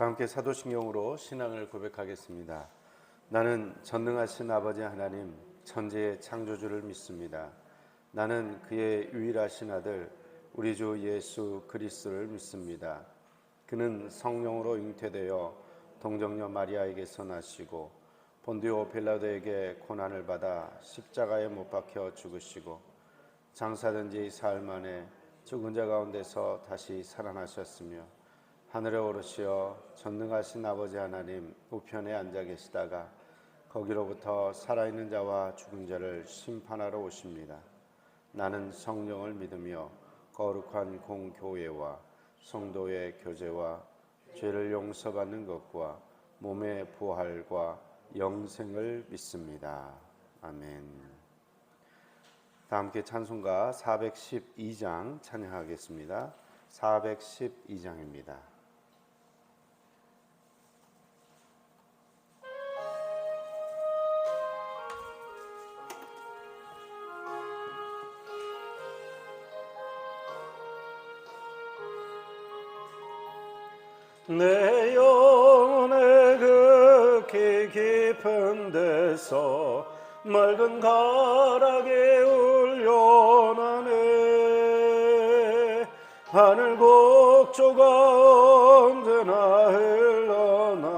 다 함께 사도신경으로 신앙을 고백하겠습니다. 나는 전능하신 아버지 하나님 천지의 창조주를 믿습니다. 나는 그의 유일하신 아들 우리 주 예수 그리스도를 믿습니다. 그는 성령으로 잉태되어 동정녀 마리아에게서 나시고 본디오 빌라도에게 고난을 받아 십자가에 못 박혀 죽으시고 장사된 지 사흘 만에 죽은 자 가운데서 다시 살아나셨으며 하늘에 오르시어 전능하신 아버지 하나님 우편에 앉아 계시다가 거기로부터 살아있는 자와 죽은 자를 심판하러 오십니다. 나는 성령을 믿으며 거룩한 공교회와 성도의 교제와 죄를 용서받는 것과 몸의 부활과 영생을 믿습니다. 아멘. 다 함께 찬송가 412장 찬양하겠습니다. 412장입니다. 내 영혼의 극히 깊은 데서 맑은 가락에 울려나네. 하늘 곡조가 언제나 흘러나와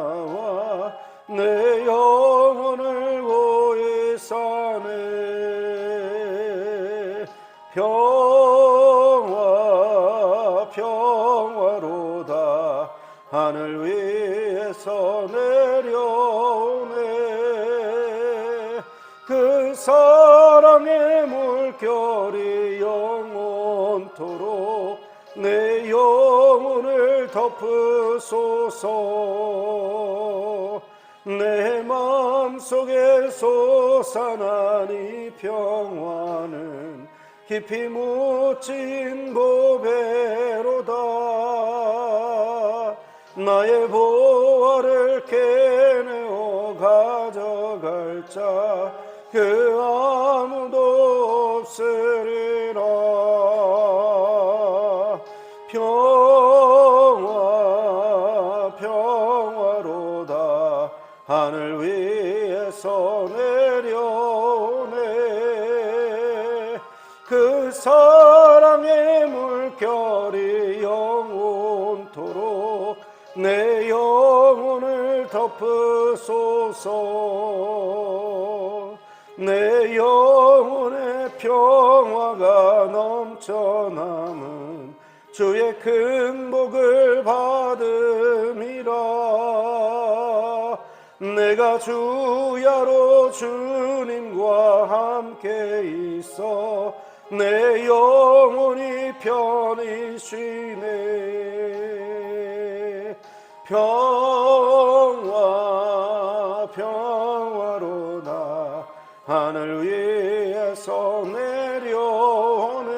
내 영혼을 고이 사네. 평화 평화로다 하늘 위에서 내려오네. 그 사랑의 물결이 영원토록 내 영혼을 덮으소서. 내 마음속에 솟아난 이 평화는 깊이 묻힌 보배로다. 나의 보화를 깨내어 가져갈 자 그 아무도 없으리라. 평화 평화로다 하늘 위에서 내려오네. 그 사랑의 물결이 영원토록 내 영혼을 덮으소서. 내 영혼의 평화가 넘쳐남은 주의 큰 복을 받음이라. 내가 주야로 주님과 함께 있어 내 영혼이 편히 쉬네. 평화 평화로다 하늘 위에서 내려오네.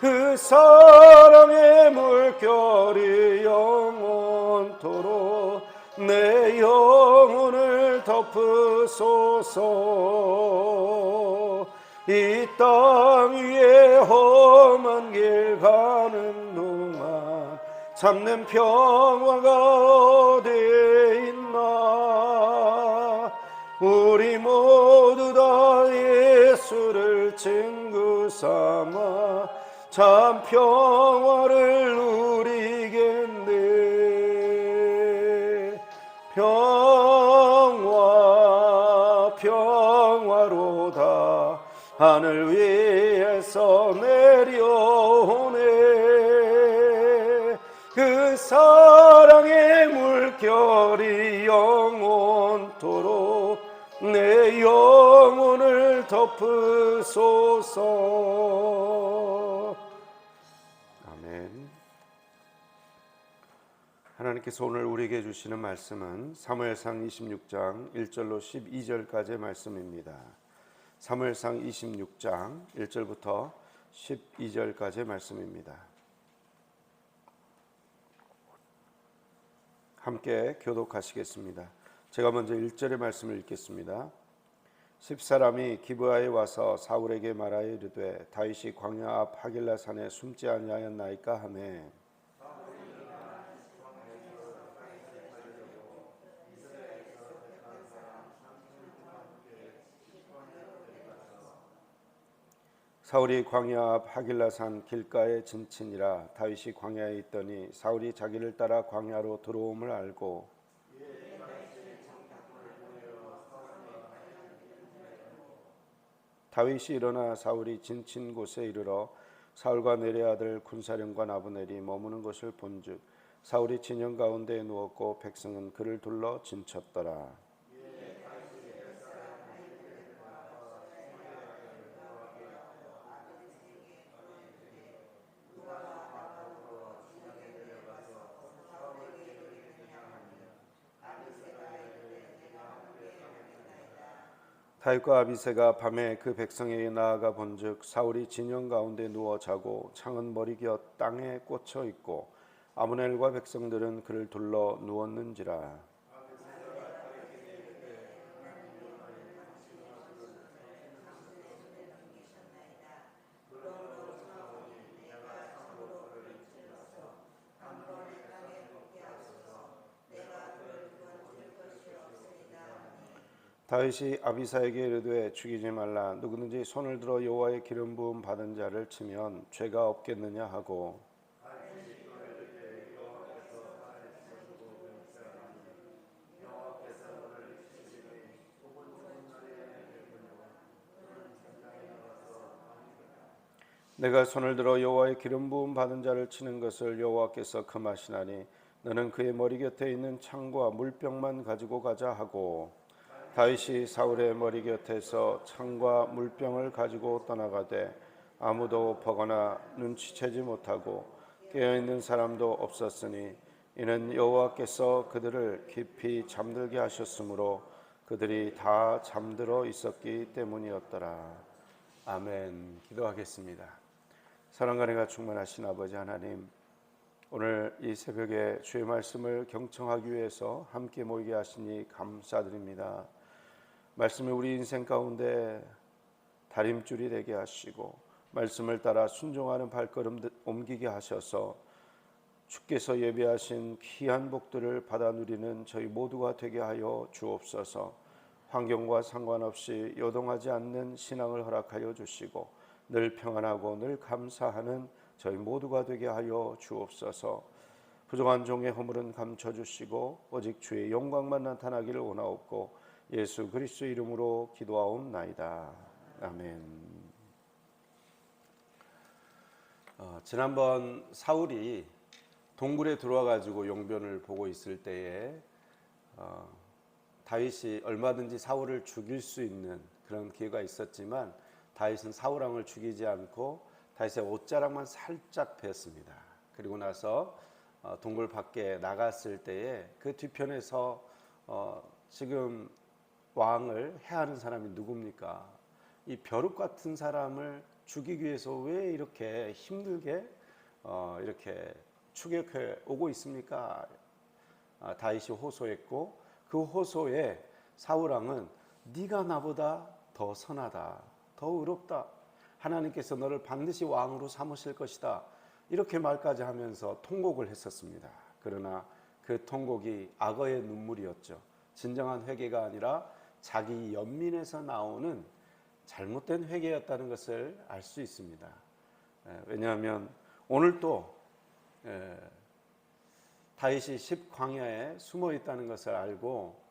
그 사랑의 물결이 영원토록 내 영혼을 덮으소서. 이 땅 위에 험한 길 가는 동안 참된 평화가 어디에 있나. 우리 모두 다 예수를 친구 삼아 참 평화를 누리겠네. 평화 평화로다 하늘 위에서 내려오네. 그 사랑의 물결이 영원토록 내 영혼을 덮으소서. 아멘. 하나님께서 오늘 우리에게 주시는 말씀은 사무엘상 26장 1절로 12절까지의 말씀입니다. 사무엘상 26장 1절부터 12절까지의 말씀입니다. 함께 교독하시겠습니다. 제가 먼저 1절의 말씀을 읽겠습니다. 10사람이 기브아에 와서 사울에게 말하여 이르되 다윗이 광야 앞 하길라 산에 숨지 아니하였나이까 하매 사울이 광야 앞 하길라산 길가에 진친이라. 다윗이 광야에 있더니 사울이 자기를 따라 광야로 들어옴을 알고 다윗이 일어나 사울이 진친 곳에 이르러 사울과 내레 아들 군사령관 아브넬이 머무는 것을 본즉 사울이 진영 가운데에 누웠고 백성은 그를 둘러 진쳤더라. 다윗과 아비새가 밤에 그 백성에게 나아가 본즉 사울이 진영 가운데 누워 자고 창은 머리 곁 땅에 꽂혀 있고 아브넬과 백성들은 그를 둘러 누웠는지라. 다윗이 아비사에게 이르되 죽이지 말라. 누구든지 손을 들어 여호와의 기름 부음 받은 자를 치면 죄가 없겠느냐 하고 내가 손을 들어 여호와의 기름 부음 받은 자를 치는 것을 여호와께서 금하시나니 너는 그의 머리 곁에 있는 창과 물병만 가지고 가자 하고 다윗이 사울의 머리 곁에서 창과 물병을 가지고 떠나가되 아무도 보거나 눈치채지 못하고 깨어있는 사람도 없었으니 이는 여호와께서 그들을 깊이 잠들게 하셨으므로 그들이 다 잠들어 있었기 때문이었더라. 아멘. 기도하겠습니다. 사랑과 은혜가 충만하신 아버지 하나님, 오늘 이 새벽에 주의 말씀을 경청하기 위해서 함께 모이게 하시니 감사드립니다. 말씀이 우리 인생 가운데 다림줄이 되게 하시고 말씀을 따라 순종하는 발걸음 옮기게 하셔서 주께서 예비하신 귀한 복들을 받아 누리는 저희 모두가 되게 하여 주옵소서. 환경과 상관없이 요동하지 않는 신앙을 허락하여 주시고 늘 평안하고 늘 감사하는 저희 모두가 되게 하여 주옵소서. 부족한 종의 허물은 감춰주시고 오직 주의 영광만 나타나기를 원하옵고 예수 그리스도 이름으로 기도하옵나이다. 아멘. 지난번 사울이 동굴에 들어와 가지고 용변을 보고 있을 때에 다윗이 얼마든지 사울을 죽일 수 있는 그런 기회가 있었지만 다윗은 사울 왕을 죽이지 않고 다윗의 옷자락만 살짝 베었습니다. 그리고 나서 동굴 밖에 나갔을 때에 그 뒤편에서 지금 왕을 해하는 사람이 누굽니까? 이 벼룩 같은 사람을 죽이기 위해서 왜 이렇게 힘들게 이렇게 추격해 오고 있습니까? 다윗이 호소했고 그 호소에 사울 왕은 네가 나보다 더 선하다, 더 의롭다, 하나님께서 너를 반드시 왕으로 삼으실 것이다, 이렇게 말까지 하면서 통곡을 했었습니다. 그러나 그 통곡이 악어의 눈물이었죠. 진정한 회개가 아니라 자기 연민에서 나오는 잘못된 회개였다는 것을 알 수 있습니다. 왜냐하면 오늘 또 다윗이 십광야에 숨어 있다는 것을 알고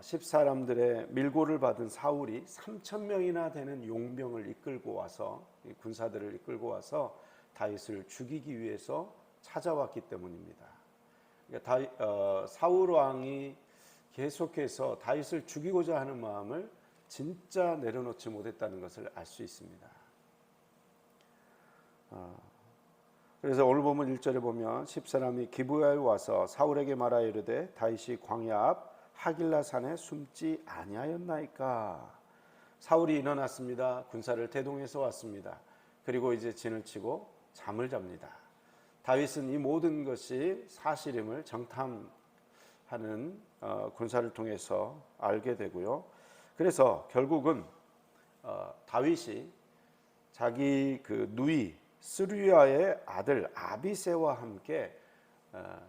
십사람들의 밀고를 받은 사울이 3,000명이나 되는 용병을 이끌고 와서 군사들을 이끌고 와서 다윗을 죽이기 위해서 찾아왔기 때문입니다. 그러니까 사울 왕이 계속해서 다윗을 죽이고자 하는 마음을 진짜 내려놓지 못했다는 것을 알 수 있습니다. 그래서 오늘 보면 1절에 보면 십사람이 기브야에 와서 사울에게 말하여 이르되 다윗이 광야 앞 하길라산에 숨지 아니하였나이까. 사울이 일어났습니다. 군사를 대동해서 왔습니다. 그리고 이제 진을 치고 잠을 잡니다. 다윗은 이 모든 것이 사실임을 정탐하는 군사를 통해서 알게 되고요. 그래서 결국은 다윗이 자기 그 누이 스루야의 아들 아비새와 함께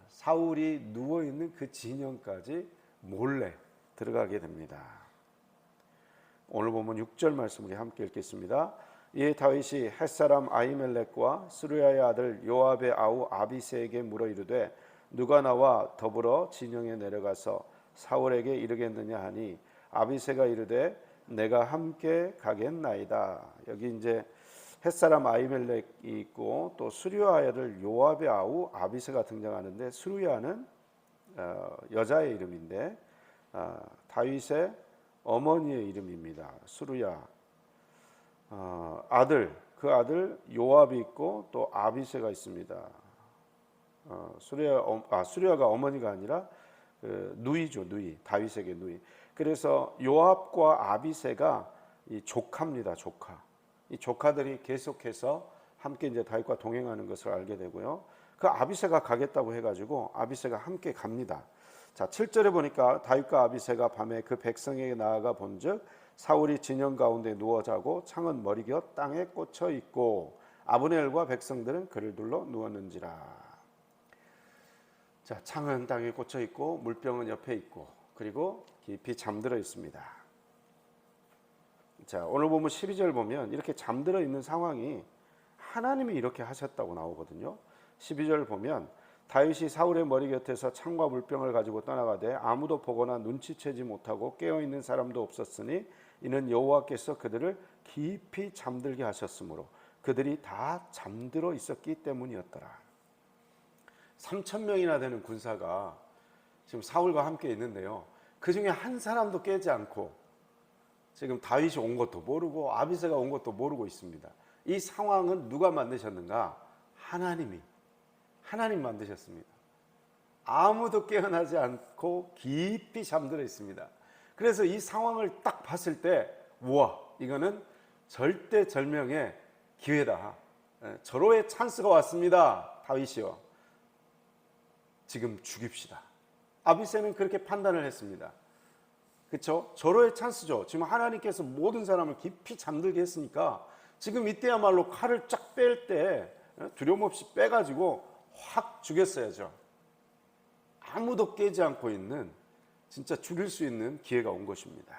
사울이 누워있는 그 진영까지 몰래 들어가게 됩니다. 오늘 보면 6절 말씀 우리 함께 읽겠습니다. 이에 다윗이 햇사람 아히멜렉과 스루야의 아들 요압의 아우 아비새에게 물어 이르되 누가 나와 더불어 진영에 내려가서 사울에게 이르겠느냐 하니 아비새가 이르되 내가 함께 가겠나이다. 여기 이제 햇사람 아히멜렉이 있고 또 스루야의 아들 요압의 아우 아비새가 등장하는데 스루야는 여자의 이름인데 다윗의 어머니의 이름입니다. 스루야 아들, 그 아들 요압이 있고 또 아비새가 있습니다. 수리아가 어머니가 아니라 누이죠, 누이. 다윗에게 누이. 그래서 요압과 아비새가 이 조카입니다, 조카. 이 조카들이 계속해서 함께 이제 다윗과 동행하는 것을 알게 되고요. 그 아비새가 가겠다고 해가지고 아비새가 함께 갑니다. 자, 7절에 보니까 다윗과 아비새가 밤에 그 백성에게 나아가 본즉 사울이 진영 가운데 누워 자고 창은 머리곁 땅에 꽂혀 있고 아브넬과 백성들은 그를 둘러 누웠는지라. 자, 창은 땅에 꽂혀 있고 물병은 옆에 있고 그리고 깊이 잠들어 있습니다. 자, 오늘 보면 12절 보면 이렇게 잠들어 있는 상황이 하나님이 이렇게 하셨다고 나오거든요. 12절 보면 다윗이 사울의 머리 곁에서 창과 물병을 가지고 떠나가되 아무도 보거나 눈치채지 못하고 깨어있는 사람도 없었으니 이는 여호와께서 그들을 깊이 잠들게 하셨으므로 그들이 다 잠들어 있었기 때문이었더라. 3,000명이나 되는 군사가 지금 사울과 함께 있는데요. 그 중에 한 사람도 깨지 않고 지금 다윗이 온 것도 모르고 아비새가 온 것도 모르고 있습니다. 이 상황은 누가 만드셨는가? 하나님 만드셨습니다. 아무도 깨어나지 않고 깊이 잠들어 있습니다. 그래서 이 상황을 딱 봤을 때 우와, 이거는 절대절명의 기회다. 절호의 찬스가 왔습니다. 다윗이요, 지금 죽입시다. 아비새는 그렇게 판단을 했습니다. 그렇죠? 절호의 찬스죠. 지금 하나님께서 모든 사람을 깊이 잠들게 했으니까 지금 이때야말로 칼을 쫙 뺄 때 두려움 없이 빼가지고 확 죽였어야죠. 아무도 깨지 않고 있는 진짜 죽일 수 있는 기회가 온 것입니다.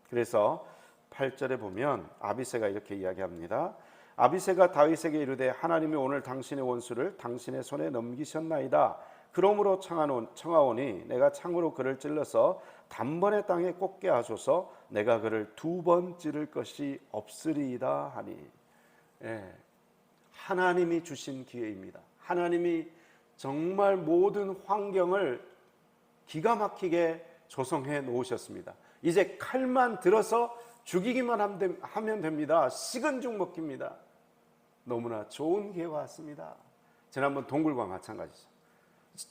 그래서 8절에 보면 아비새가 이렇게 이야기합니다. 아비새가 다윗에게 이르되 하나님이 오늘 당신의 원수를 당신의 손에 넘기셨나이다. 그러므로 청하오니 내가 창으로 그를 찔러서 단번에 땅에 꽂게 하소서. 내가 그를 2번 찌를 것이 없으리이다 하니. 하나님이 주신 기회입니다. 하나님이 정말 모든 환경을 기가 막히게 조성해 놓으셨습니다. 이제 칼만 들어서 죽이기만 하면 됩니다. 식은 죽 먹기입니다. 너무나 좋은 기회가 왔습니다. 지난번 동굴과 마찬가지죠.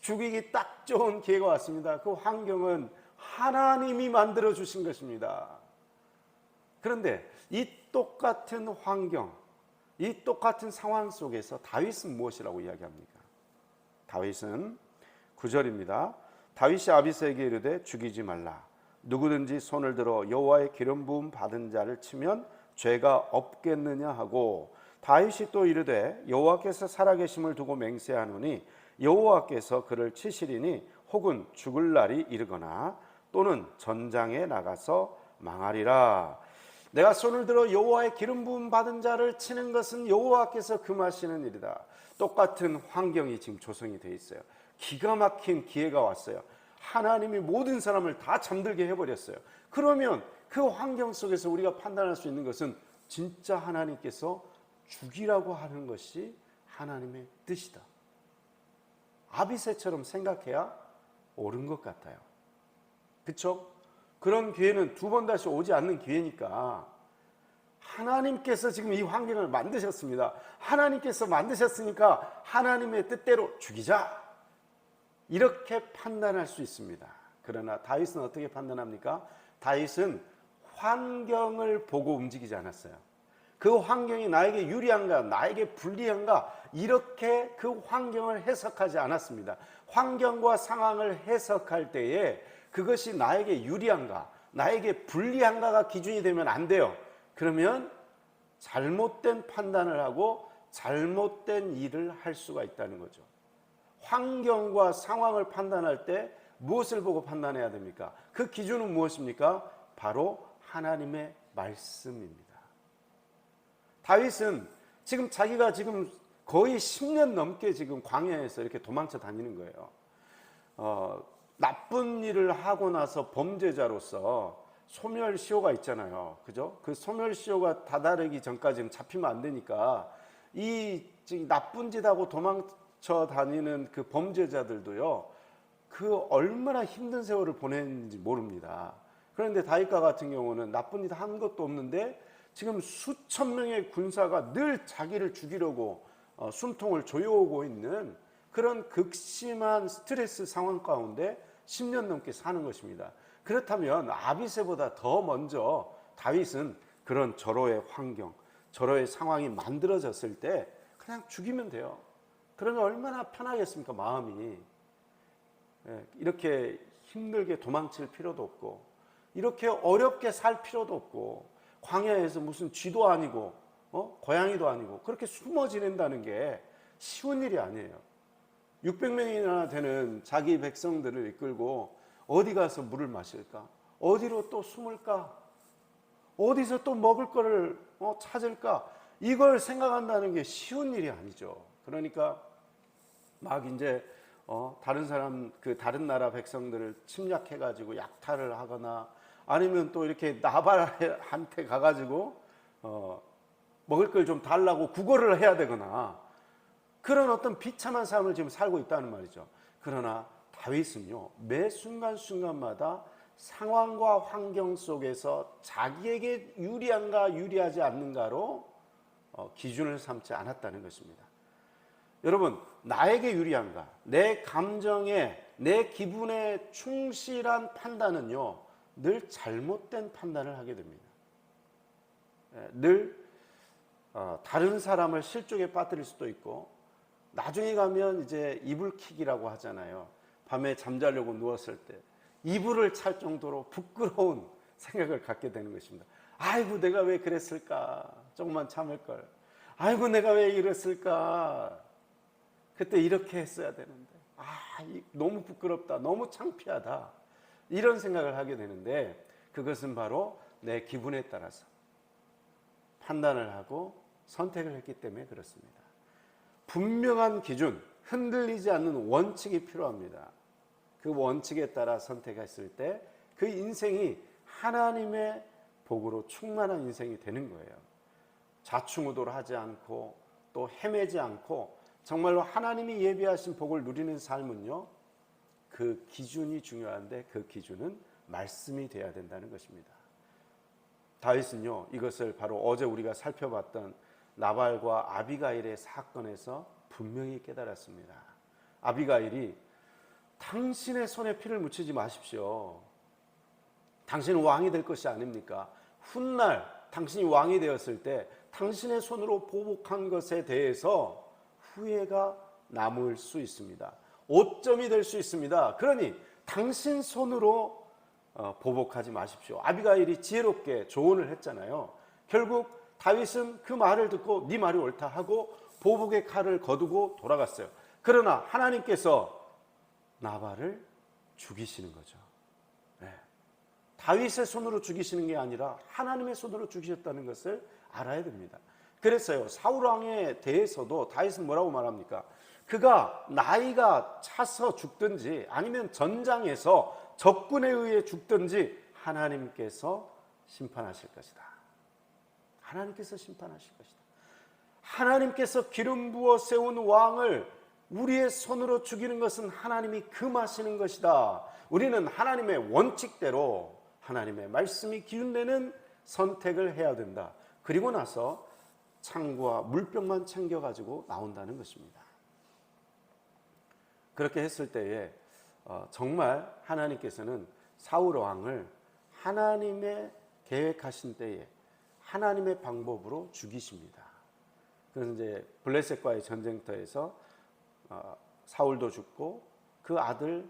죽이기 딱 좋은 기회가 왔습니다. 그 환경은 하나님이 만들어 주신 것입니다. 그런데 이 똑같은 환경, 이 똑같은 상황 속에서 다윗은 무엇이라고 이야기합니까? 다윗은 9절입니다. 다윗이 아비새에게 이르되 죽이지 말라. 누구든지 손을 들어 여호와의 기름 부음 받은 자를 치면 죄가 없겠느냐 하고, 다윗이 또 이르되 여호와께서 살아계심을 두고 맹세하노니 여호와께서 그를 치시리니 혹은 죽을 날이 이르거나 또는 전장에 나가서 망하리라. 내가 손을 들어 여호와의 기름 부음 받은 자를 치는 것은 여호와께서 금하시는 일이다. 똑같은 환경이 지금 조성이 되어 있어요. 기가 막힌 기회가 왔어요. 하나님이 모든 사람을 다 잠들게 해버렸어요. 그러면 그 환경 속에서 우리가 판단할 수 있는 것은 진짜 하나님께서 죽이라고 하는 것이 하나님의 뜻이다. 아비새처럼 생각해야 옳은 것 같아요. 그렇죠? 그런 기회는 2번 다시 오지 않는 기회니까 하나님께서 지금 이 환경을 만드셨습니다. 하나님께서 만드셨으니까 하나님의 뜻대로 죽이자, 이렇게 판단할 수 있습니다. 그러나 다윗은 어떻게 판단합니까? 다윗은 환경을 보고 움직이지 않았어요. 그 환경이 나에게 유리한가 나에게 불리한가 이렇게 그 환경을 해석하지 않았습니다. 환경과 상황을 해석할 때에 그것이 나에게 유리한가 나에게 불리한가가 기준이 되면 안 돼요. 그러면 잘못된 판단을 하고 잘못된 일을 할 수가 있다는 거죠. 환경과 상황을 판단할 때 무엇을 보고 판단해야 됩니까? 그 기준은 무엇입니까? 바로 하나님의 말씀입니다. 다윗은 지금 자기가 지금 거의 10년 넘게 지금 광야에서 이렇게 도망쳐 다니는 거예요. 나쁜 일을 하고 나서 범죄자로서 소멸시효가 있잖아요. 그죠? 그 소멸시효가 다다르기 전까지는 잡히면 안 되니까 이 나쁜 짓 하고 도망쳐 다니는 그 범죄자들도요, 그 얼마나 힘든 세월을 보냈는지 모릅니다. 그런데 다윗과 같은 경우는 나쁜 짓 한 것도 없는데 지금 수천 명의 군사가 늘 자기를 죽이려고 숨통을 조여오고 있는 그런 극심한 스트레스 상황 가운데 10년 넘게 사는 것입니다. 그렇다면 아비새보다 더 먼저 다윗은 그런 절호의 환경, 절호의 상황이 만들어졌을 때 그냥 죽이면 돼요. 그러면 얼마나 편하겠습니까, 마음이. 이렇게 힘들게 도망칠 필요도 없고, 이렇게 어렵게 살 필요도 없고, 광야에서 무슨 쥐도 아니고 고양이도 아니고 그렇게 숨어 지낸다는 게 쉬운 일이 아니에요. 600명이나 되는 자기 백성들을 이끌고 어디 가서 물을 마실까? 어디로 또 숨을까? 어디서 또 먹을 거를 찾을까? 이걸 생각한다는 게 쉬운 일이 아니죠. 그러니까 막 이제 다른 나라 백성들을 침략해 가지고 약탈을 하거나, 아니면 또 이렇게 나발한테 가가지고 먹을 걸 좀 달라고 구걸을 해야 되거나, 그런 어떤 비참한 삶을 지금 살고 있다는 말이죠. 그러나 다윗은요, 매 순간순간마다 상황과 환경 속에서 자기에게 유리한가 유리하지 않는가로 기준을 삼지 않았다는 것입니다. 여러분, 나에게 유리한가, 내 감정에, 내 기분에 충실한 판단은요, 늘 잘못된 판단을 하게 됩니다. 늘 다른 사람을 실족에 빠뜨릴 수도 있고, 나중에 가면 이제 이불킥이라고 하잖아요. 밤에 잠자려고 누웠을 때 이불을 찰 정도로 부끄러운 생각을 갖게 되는 것입니다. 아이고, 내가 왜 그랬을까? 조금만 참을 걸. 아이고, 내가 왜 이랬을까? 그때 이렇게 했어야 되는데. 너무 부끄럽다. 너무 창피하다. 이런 생각을 하게 되는데, 그것은 바로 내 기분에 따라서 판단을 하고 선택을 했기 때문에 그렇습니다. 분명한 기준, 흔들리지 않는 원칙이 필요합니다. 그 원칙에 따라 선택했을 때 그 인생이 하나님의 복으로 충만한 인생이 되는 거예요. 좌충우돌 하지 않고 또 헤매지 않고 정말로 하나님이 예비하신 복을 누리는 삶은요, 그 기준이 중요한데 그 기준은 말씀이 되어야 된다는 것입니다. 다윗은요, 이것을 바로 어제 우리가 살펴봤던 나발과 아비가일의 사건에서 분명히 깨달았습니다. 아비가일이 당신의 손에 피를 묻히지 마십시오. 당신은 왕이 될 것이 아닙니까? 훗날 당신이 왕이 되었을 때 당신의 손으로 보복한 것에 대해서 후회가 남을 수 있습니다. 오점이 될 수 있습니다. 그러니 당신 손으로 보복하지 마십시오. 아비가일이 지혜롭게 조언을 했잖아요. 결국 다윗은 그 말을 듣고 네 말이 옳다 하고 보복의 칼을 거두고 돌아갔어요. 그러나 하나님께서 나발을 죽이시는 거죠. 다윗의 손으로 죽이시는 게 아니라 하나님의 손으로 죽이셨다는 것을 알아야 됩니다. 그랬어요. 사울 왕에 대해서도 다윗은 뭐라고 말합니까? 그가 나이가 차서 죽든지 아니면 전장에서 적군에 의해 죽든지 하나님께서 심판하실 것이다. 하나님께서 심판하실 것이다. 하나님께서 기름 부어 세운 왕을 우리의 손으로 죽이는 것은 하나님이 금하시는 것이다. 우리는 하나님의 원칙대로 하나님의 말씀이 기준되는 선택을 해야 된다. 그리고 나서 창과 물병만 챙겨가지고 나온다는 것입니다. 그렇게 했을 때에 정말 하나님께서는 사울 왕을 하나님의 계획하신 때에 하나님의 방법으로 죽이십니다. 그래서 이제 블레셋과의 전쟁터에서 사울도 죽고 그 아들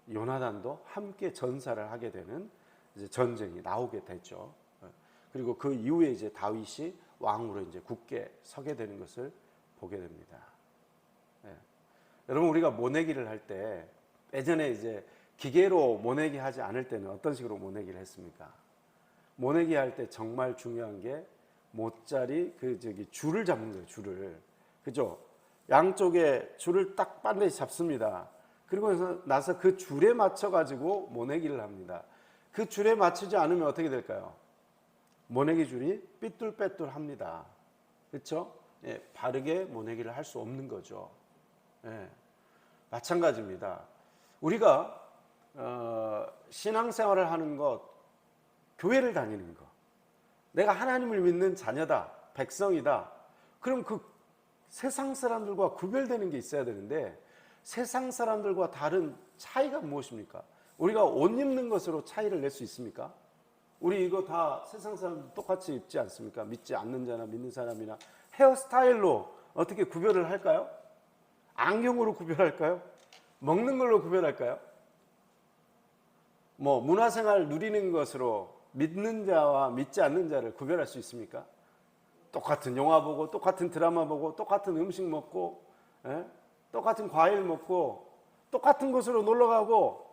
요나단도 함께 전사를 하게 되는 이제 전쟁이 나오게 됐죠. 그리고 그 이후에 이제 다윗이 왕으로 이제 굳게 서게 되는 것을 보게 됩니다. 여러분, 우리가 모내기를 할 때 예전에 이제 기계로 모내기 하지 않을 때는 어떤 식으로 모내기를 했습니까? 모내기 할 때 정말 중요한 게 모짜리 줄을 잡는 거예요. 줄을. 그죠? 양쪽에 줄을 딱 반드시 잡습니다. 그리고 나서 그 줄에 맞춰 가지고 모내기를 합니다. 그 줄에 맞추지 않으면 어떻게 될까요? 모내기 줄이 삐뚤빼뚤합니다. 그렇죠? 예, 바르게 모내기를 할 수 없는 거죠. 예, 마찬가지입니다. 우리가 신앙생활을 하는 것, 교회를 다니는 것, 내가 하나님을 믿는 자녀다, 백성이다. 그럼 그 세상 사람들과 구별되는 게 있어야 되는데, 세상 사람들과 다른 차이가 무엇입니까? 우리가 옷 입는 것으로 차이를 낼 수 있습니까? 우리 이거 다 세상 사람 똑같이 입지 않습니까? 믿지 않는 자나 믿는 사람이나. 헤어스타일로 어떻게 구별을 할까요? 안경으로 구별할까요? 먹는 걸로 구별할까요? 문화생활 누리는 것으로 믿는 자와 믿지 않는 자를 구별할 수 있습니까? 똑같은 영화 보고, 똑같은 드라마 보고, 똑같은 음식 먹고, 똑같은 과일 먹고, 똑같은 곳으로 놀러 가고,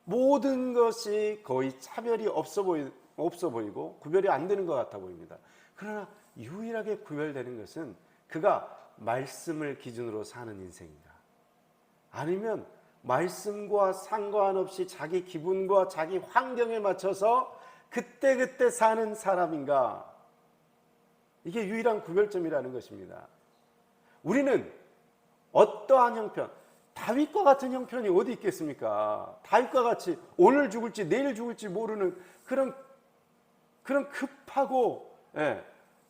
모든 것이 거의 차별이 없어 보이고 구별이 안 되는 것 같아 보입니다. 그러나 유일하게 구별되는 것은 그가 말씀을 기준으로 사는 인생인가, 아니면 말씀과 상관없이 자기 기분과 자기 환경에 맞춰서 그때그때 사는 사람인가. 이게 유일한 구별점이라는 것입니다. 우리는 어떠한 형편, 다윗과 같은 형편이 어디 있겠습니까? 다윗과 같이 오늘 죽을지 내일 죽을지 모르는 그런 급하고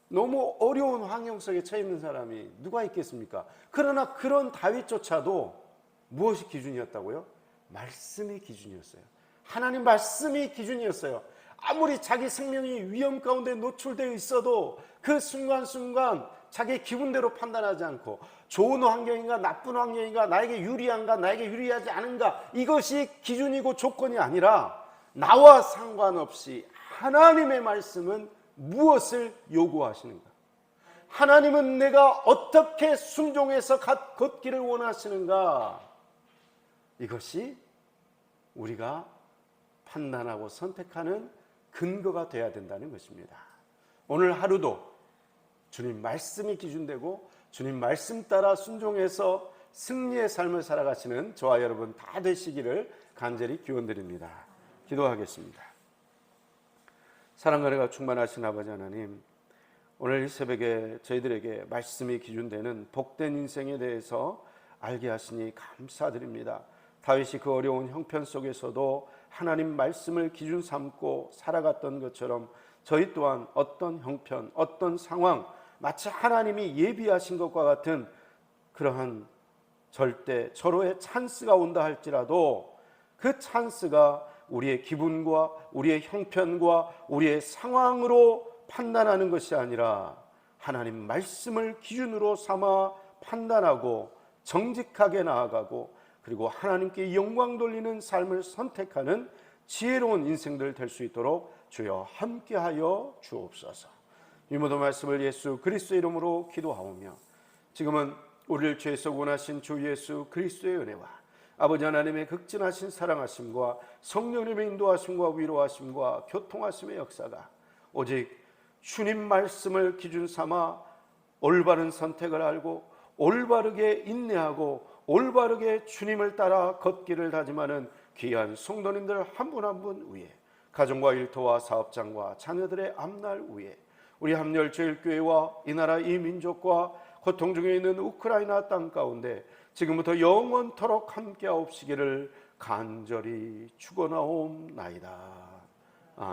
너무 어려운 환경 속에 처해 있는 사람이 누가 있겠습니까? 그러나 그런 다윗조차도 무엇이 기준이었다고요? 말씀이 기준이었어요. 하나님 말씀이 기준이었어요. 아무리 자기 생명이 위험 가운데 노출되어 있어도 그 순간순간 자기 기분대로 판단하지 않고 좋은 환경인가 나쁜 환경인가, 나에게 유리한가 나에게 유리하지 않은가, 이것이 기준이고 조건이 아니라 나와 상관없이 하나님의 말씀은 무엇을 요구하시는가, 하나님은 내가 어떻게 순종해서 걷기를 원하시는가, 이것이 우리가 판단하고 선택하는 근거가 되어야 된다는 것입니다. 오늘 하루도 주님 말씀이 기준되고 주님 말씀 따라 순종해서 승리의 삶을 살아가시는 저와 여러분 다 되시기를 간절히 기원드립니다. 기도하겠습니다. 사랑과 은혜가 충만하신 아버지 하나님, 오늘 이 새벽에 저희들에게 말씀이 기준되는 복된 인생에 대해서 알게 하시니 감사드립니다. 다윗이 그 어려운 형편 속에서도 하나님 말씀을 기준 삼고 살아갔던 것처럼 저희 또한 어떤 형편, 어떤 상황, 마치 하나님이 예비하신 것과 같은 그러한 절대 절호의 찬스가 온다 할지라도 그 찬스가 우리의 기분과 우리의 형편과 우리의 상황으로 판단하는 것이 아니라 하나님 말씀을 기준으로 삼아 판단하고 정직하게 나아가고, 그리고 하나님께 영광 돌리는 삶을 선택하는 지혜로운 인생들 될 수 있도록 주여 함께하여 주옵소서. 이 모든 말씀을 예수 그리스도의 이름으로 기도하오며, 지금은 우리를 죄에서 구원하신 주 예수 그리스도의 은혜와 아버지 하나님의 극진하신 사랑하심과 성령님의 인도하심과 위로하심과 교통하심의 역사가 오직 주님 말씀을 기준 삼아 올바른 선택을 알고 올바르게 인내하고 올바르게 주님을 따라 걷기를 다짐하는 귀한 성도님들 한 분 한 분 위에, 가정과 일터와 사업장과 자녀들의 앞날 위에, 우리 함열제일교회와 이 나라 이 민족과 고통 중에 있는 우크라이나 땅 가운데 지금부터 영원토록 함께하옵시기를 간절히 축원하옵나이다. 아멘.